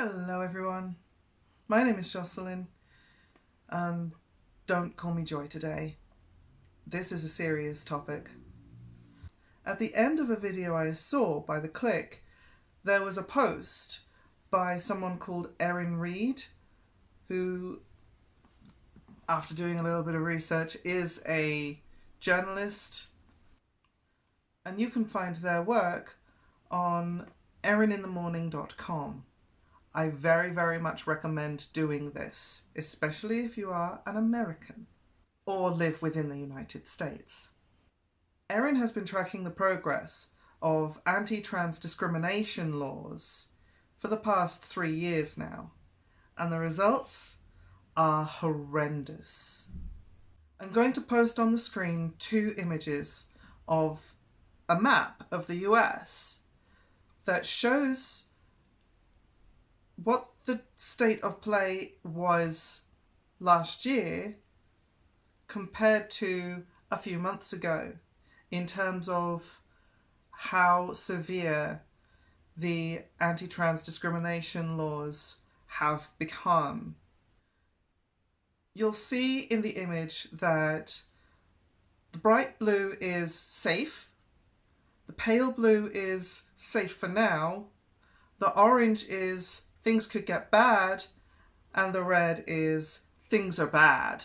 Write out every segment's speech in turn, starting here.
Hello everyone, my name is Jocelyn and don't call me Joy today. This is a serious topic. At the end of a video I saw by The Click, there was a post by someone called Erin Reed, who, after doing a little bit of research, is a journalist, and you can find their work on erinninthemorning.com. I very much recommend doing this, especially if you are an American or live within the United States. Erin has been tracking the progress of anti-trans discrimination laws for the past 3 years now, and the results are horrendous. I'm going to post on the screen 2 images of a map of the US that shows what the state of play was last year compared to a few months ago in terms of how severe the anti-trans discrimination laws have become. You'll see in the image that the bright blue is safe, the pale blue is safe for now, the orange is things could get bad, and the red is things are bad.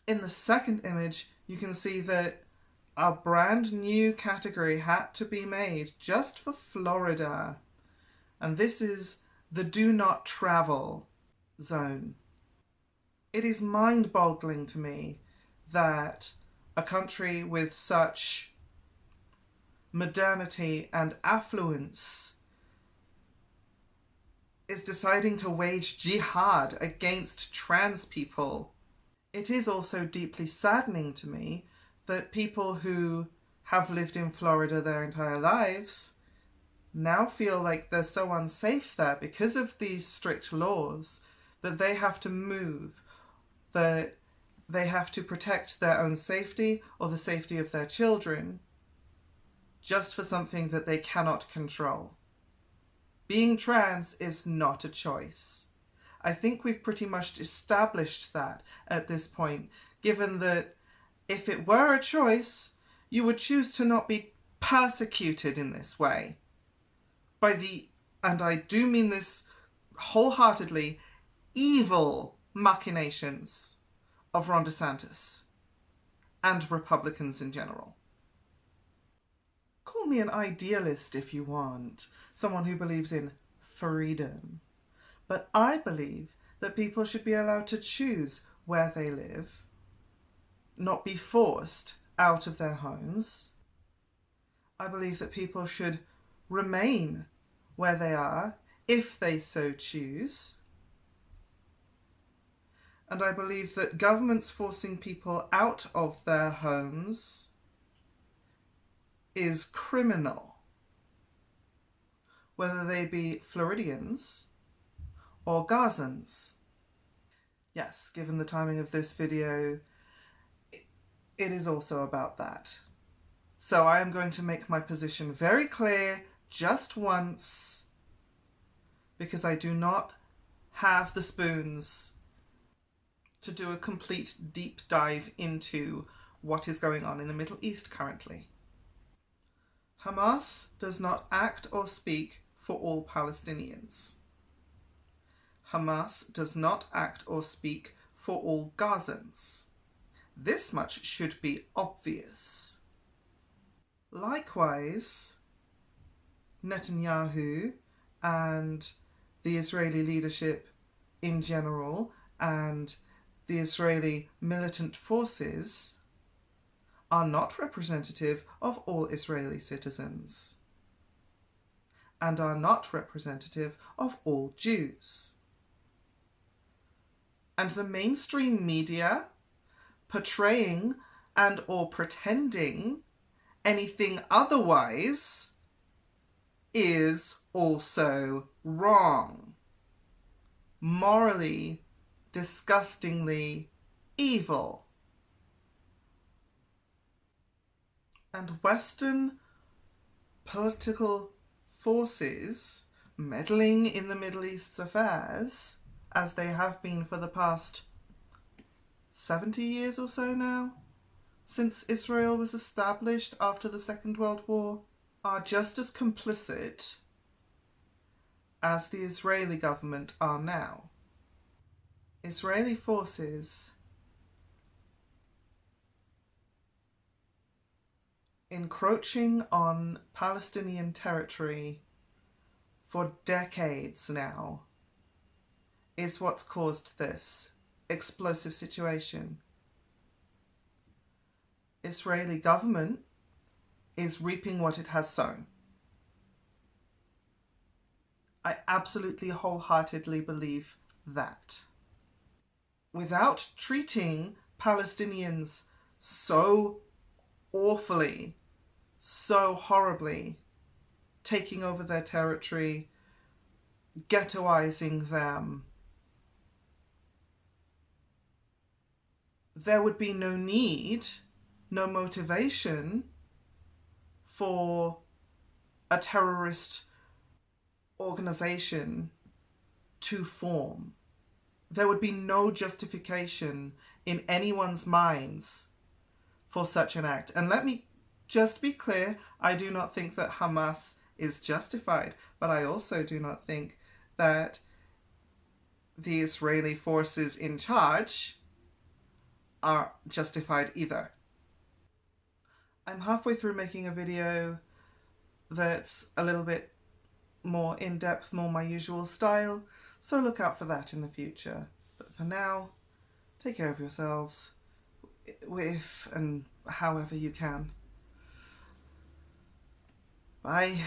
In the second image, you can see that a brand new category had to be made just for Florida. And this is the do not travel zone. It is mind-boggling to me that a country with such modernity and affluence is deciding to wage jihad against trans people. It is also deeply saddening to me that people who have lived in Florida their entire lives now feel like they're so unsafe there because of these strict laws that they have to move, that they have to protect their own safety or the safety of their children just for something that they cannot control. Being trans is not a choice. I think we've pretty much established that at this point, given that if it were a choice, you would choose to not be persecuted in this way by the, and I do mean this wholeheartedly, evil machinations of Ron DeSantis and Republicans in general. Call me an idealist if you want, someone who believes in freedom. But I believe that people should be allowed to choose where they live, not be forced out of their homes. I believe that people should remain where they are if they so choose. And I believe that governments forcing people out of their homes is criminal, whether they be Floridians or Gazans. Yes, given the timing of this video, it is also about that. So I am going to make my position very clear just once, because I do not have the spoons to do a complete deep dive into what is going on in the Middle East currently. Hamas does not act or speak for all Palestinians. Hamas does not act or speak for all Gazans. This much should be obvious. Likewise, Netanyahu and the Israeli leadership in general and the Israeli militant forces are not representative of all Israeli citizens and are not representative of all Jews. And the mainstream media portraying and or pretending anything otherwise is also wrong. Morally, disgustingly evil. And Western political forces meddling in the Middle East's affairs, as they have been for the past 70 years or so now, since Israel was established after the Second World War, are just as complicit as the Israeli government are now. Israeli forces encroaching on Palestinian territory for decades now is what's caused this explosive situation. Israeli government is reaping what it has sown. I absolutely wholeheartedly believe that. Without treating Palestinians so awfully, so horribly, taking over their territory, ghettoizing them, there would be no need, no motivation for a terrorist organization to form. There would be no justification in anyone's minds for such an act. And let me just be clear, I do not think that Hamas is justified, but I also do not think that the Israeli forces in charge are justified either. I'm halfway through making a video that's a little bit more in-depth, more my usual style, so look out for that in the future. But for now, take care of yourselves, if and however you can. Bye.